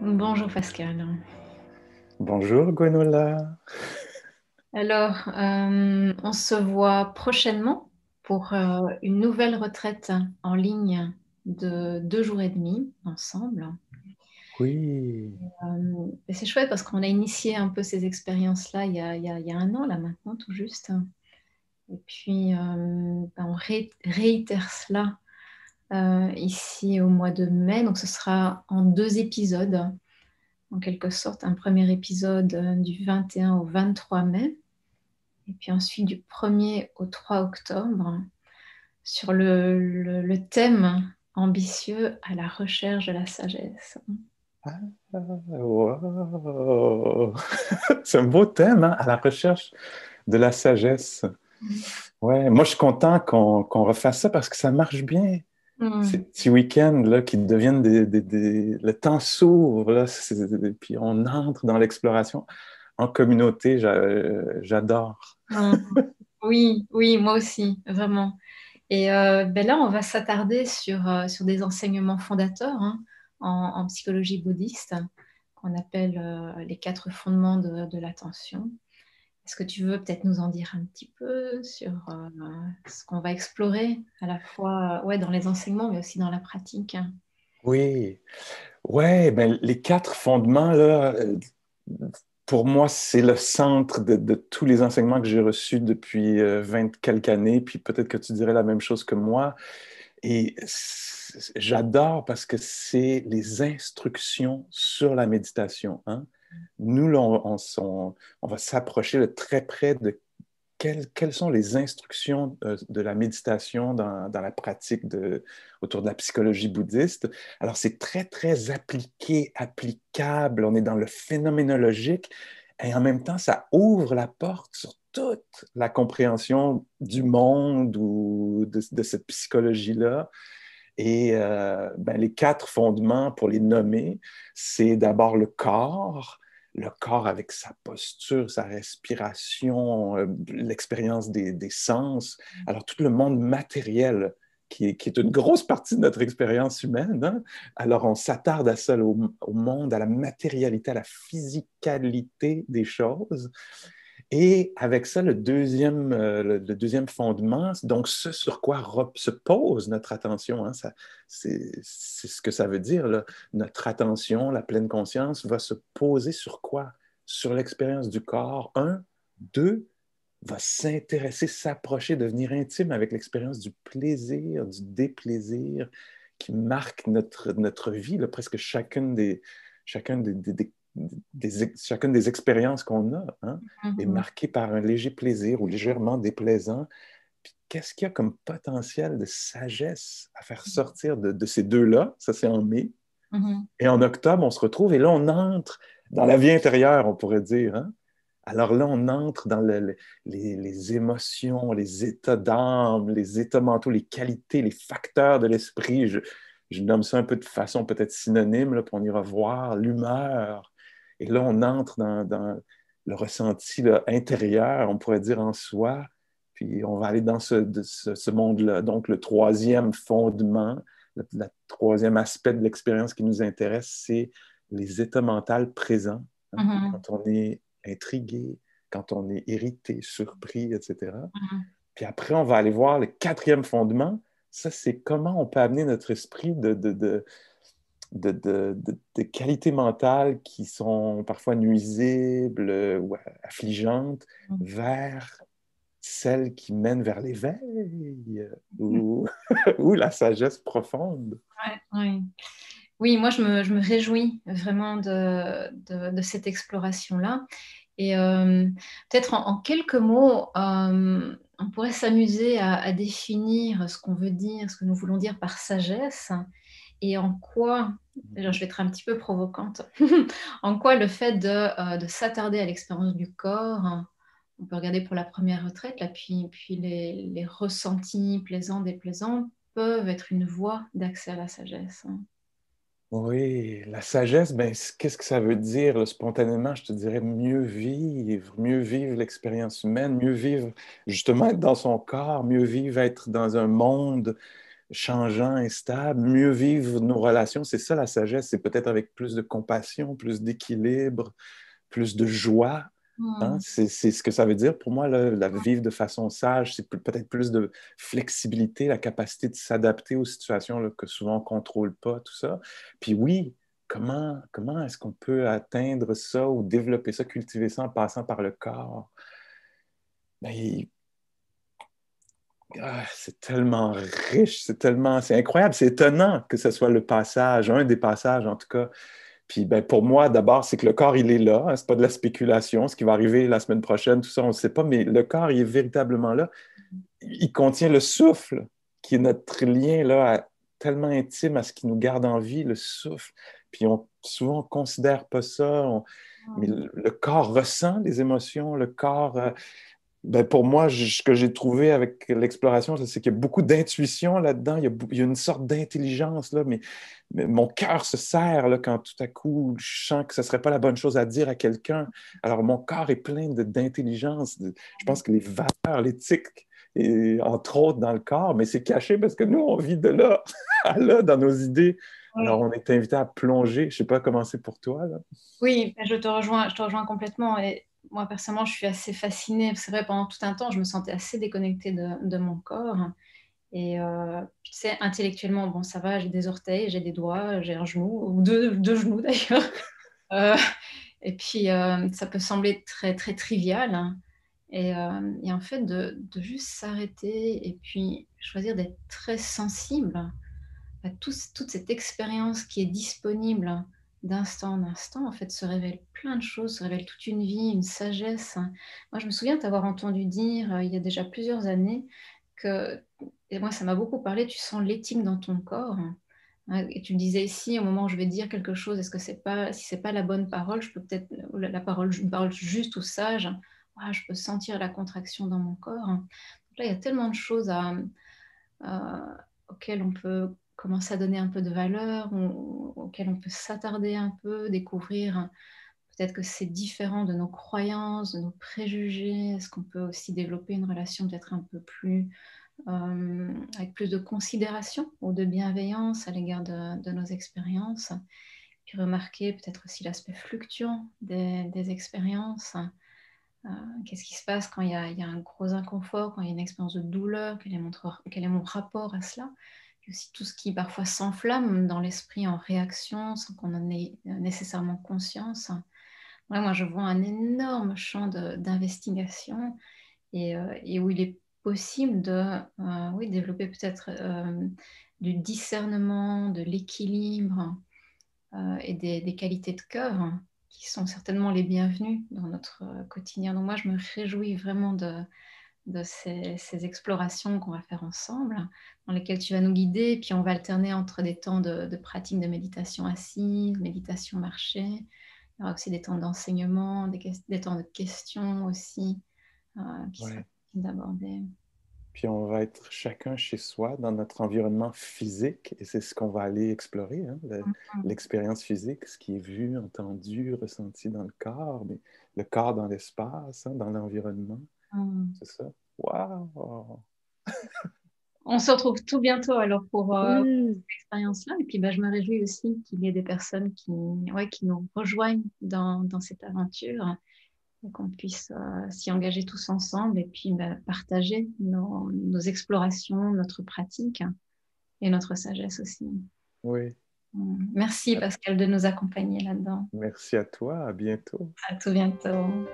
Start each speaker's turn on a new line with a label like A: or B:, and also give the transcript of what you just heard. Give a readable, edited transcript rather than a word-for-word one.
A: Bonjour Pascal.
B: Bonjour Gwenola.
A: Alors, on se voit prochainement pour une nouvelle retraite en ligne de 2 jours et demi ensemble.
B: Oui,
A: Et c'est chouette parce qu'on a initié un peu ces expériences-là il y a un an, là maintenant, tout juste. Et puis, on réitère cela ici au mois de mai. Donc, ce sera en 2 épisodes, en quelque sorte. Un premier épisode du 21 au 23 mai. Et puis ensuite, du 1er au 3 octobre, sur le thème ambitieux à la recherche de la sagesse.
B: ah, wow. C'est un beau thème, hein, à la recherche de la sagesse. Ouais, moi je suis content qu'on refasse ça parce que ça marche bien. Ces
A: Mm.
B: petits week-ends là, qui deviennent le temps s'ouvre, là, puis on entre dans l'exploration en communauté. J'adore.
A: Mm. Oui, oui, moi aussi, vraiment. Et là, on va s'attarder sur des enseignements fondateurs hein, en psychologie bouddhiste, qu'on appelle les 4 fondements de l'attention. Est-ce que tu veux peut-être nous en dire un petit peu sur ce qu'on va explorer à la fois ouais, dans les enseignements, mais aussi dans la pratique?
B: Oui, ouais, ben, les 4 fondements, là, pour moi, c'est le centre de tous les enseignements que j'ai reçus depuis 20 quelques années, puis peut-être que tu dirais la même chose que moi. Et j'adore parce que c'est les instructions sur la méditation, hein. Nous, là, on va s'approcher de très près de quelles sont les instructions de la méditation dans la pratique autour de la psychologie bouddhiste. Alors, c'est très, très appliqué, applicable. On est dans le phénoménologique et en même temps, ça ouvre la porte sur toute la compréhension du monde ou de cette psychologie-là. Et ben, les 4 fondements, pour les nommer, c'est d'abord le corps avec sa posture, sa respiration, l'expérience des sens. Alors, tout le monde matériel qui est une grosse partie de notre expérience humaine, hein? Alors, on s'attarde à ça, au monde, à la matérialité, à la physicalité des choses. Et avec ça, le deuxième fondement, donc ce sur quoi se pose notre attention, hein, c'est ce que ça veut dire, là. Notre attention, la pleine conscience, va se poser sur quoi? Sur l'expérience du corps, un. Deux, va s'intéresser, s'approcher, devenir intime avec l'expérience du plaisir, du déplaisir qui marque notre vie, là, presque chacun chacune des expériences qu'on a, hein, est
A: Mhm.
B: marquée par un léger plaisir ou légèrement déplaisant. Puis qu'est-ce qu'il y a comme potentiel de sagesse à faire sortir de ces deux-là? Ça, c'est en mai.
A: Mhm.
B: Et en octobre, on se retrouve et là, on entre dans la vie intérieure, on pourrait dire, hein? Alors là, on entre dans les émotions, les états d'âme, les états mentaux, les qualités, les facteurs de l'esprit. Je nomme ça un peu de façon peut-être synonyme, là, puis on ira voir l'humeur. Et là, on entre dans le ressenti là, intérieur, on pourrait dire en soi, puis on va aller dans ce monde-là. Donc, le troisième fondement, le troisième aspect de l'expérience qui nous intéresse, c'est les états mentaux présents, hein,
A: Mhm.
B: quand on est intrigué, quand on est irrité, surpris, etc.
A: Mhm.
B: Puis après, on va aller voir le quatrième fondement. Ça, c'est comment on peut amener notre esprit de qualités mentales qui sont parfois nuisibles ou affligeantes vers celles qui mènent vers l'éveil
A: Mhm.
B: ou la sagesse profonde.
A: Ouais, ouais. Oui, moi je me réjouis vraiment de cette exploration-là. Et peut-être en quelques mots, on pourrait s'amuser à définir ce qu'on veut dire, ce que nous voulons dire par sagesse, et en quoi, alors je vais être un petit peu provocante, en quoi le fait de s'attarder à l'expérience du corps, on peut regarder pour la première retraite, là, puis les ressentis plaisants, déplaisants, peuvent être une voie d'accès à la sagesse.
B: Oui, la sagesse, ben, qu'est-ce que ça veut dire là, spontanément? Je te dirais mieux vivre l'expérience humaine, mieux vivre justement être dans son corps, mieux vivre être dans un monde changeant, instable, mieux vivre nos relations. C'est ça la sagesse, c'est peut-être avec plus de compassion, plus d'équilibre, plus de joie. Hein?
A: Mm.
B: C'est ce que ça veut dire pour moi, là, la vivre de façon sage, c'est peut-être plus de flexibilité, la capacité de s'adapter aux situations là, que souvent on ne contrôle pas, tout ça. Puis oui, comment est-ce qu'on peut atteindre ça ou développer ça, cultiver ça en passant par le corps? Ben, c'est tellement riche, c'est incroyable, c'est étonnant que ce soit le passage, un des passages en tout cas. Puis ben, pour moi, d'abord, c'est que le corps, il est là, hein, c'est pas de la spéculation, ce qui va arriver la semaine prochaine, tout ça, on ne sait pas, mais le corps, il est véritablement là. Il contient le souffle, qui est notre lien là, tellement intime à ce qui nous garde en vie, le souffle. Puis souvent, on ne considère pas ça, mais le corps ressent les émotions, le corps... ben pour moi, ce que j'ai trouvé avec l'exploration, c'est qu'il y a beaucoup d'intuition là-dedans. Il y a une sorte d'intelligence, là, mais mon cœur se serre là, quand tout à coup, je sens que ce ne serait pas la bonne chose à dire à quelqu'un. Alors, mon corps est plein d'intelligence. Je pense que les valeurs, l'éthique, et, entre autres dans le corps, mais c'est caché parce que nous, on vit de là à là dans nos idées. Alors,
A: Ouais.
B: on est invité à plonger. Je ne sais pas comment c'est pour toi, là.
A: Oui, je te rejoins complètement. Et moi, personnellement, je suis assez fascinée. C'est vrai, pendant tout un temps, je me sentais assez déconnectée de mon corps. Et tu sais, intellectuellement, bon, ça va, j'ai des orteils, j'ai des doigts, j'ai un genou, ou deux genoux d'ailleurs. Euh, et puis, ça peut sembler très, très trivial, hein. Et en fait, de juste s'arrêter et puis choisir d'être très sensible à toute cette expérience qui est disponible d'instant en instant, en fait, se révèle plein de choses, se révèle toute une vie, une sagesse. Moi, je me souviens t'avoir entendu dire, il y a déjà plusieurs années, que, et moi, ça m'a beaucoup parlé, tu sens l'éthique dans ton corps. Hein. Et tu me disais ici, au moment où je vais dire quelque chose, est-ce que c'est pas, si c'est pas la bonne parole, je peux peut-être, ou la parole, une parole juste ou sage, ouais, je peux sentir la contraction dans mon corps. Donc là, il y a tellement de choses auxquelles on peut commencer à donner un peu de valeur, auxquelles on peut s'attarder un peu, découvrir peut-être que c'est différent de nos croyances, de nos préjugés. Est-ce qu'on peut aussi développer une relation peut-être un peu plus avec plus de considération ou de bienveillance à l'égard de nos expériences, puis remarquer peut-être aussi l'aspect fluctuant des expériences. Qu'est-ce qui se passe quand il y a un gros inconfort, quand il y a une expérience de douleur, quel est mon rapport à cela? Puis aussi tout ce qui parfois s'enflamme dans l'esprit en réaction sans qu'on en ait nécessairement conscience. Ouais, moi, je vois un énorme champ d'investigation et où il est possible de oui, développer peut-être du discernement, de l'équilibre et des qualités de cœur, hein, qui sont certainement les bienvenues dans notre quotidien. Donc moi, je me réjouis vraiment de ces explorations qu'on va faire ensemble, dans lesquelles tu vas nous guider, puis on va alterner entre des temps de pratique de méditation assise, méditation marchée. Il y aura aussi des temps d'enseignement, des temps de questions aussi, qui sera
B: Ouais.
A: possible d'aborder.
B: Puis on va être chacun chez soi dans notre environnement physique et c'est ce qu'on va aller explorer, hein, l'expérience physique, ce qui est vu, entendu, ressenti dans le corps, mais le corps dans l'espace, hein, dans l'environnement,
A: Mm.
B: c'est ça. Waouh!
A: On se retrouve tout bientôt alors pour
B: Oui!
A: cette expérience-là. Et puis bah, je me réjouis aussi qu'il y ait des personnes ouais, qui nous rejoignent dans cette aventure et qu'on puisse s'y engager tous ensemble et puis bah, partager nos explorations, notre pratique et notre sagesse aussi.
B: Oui.
A: Merci Pascal de nous accompagner là-dedans.
B: Merci à toi, à bientôt.
A: À tout bientôt.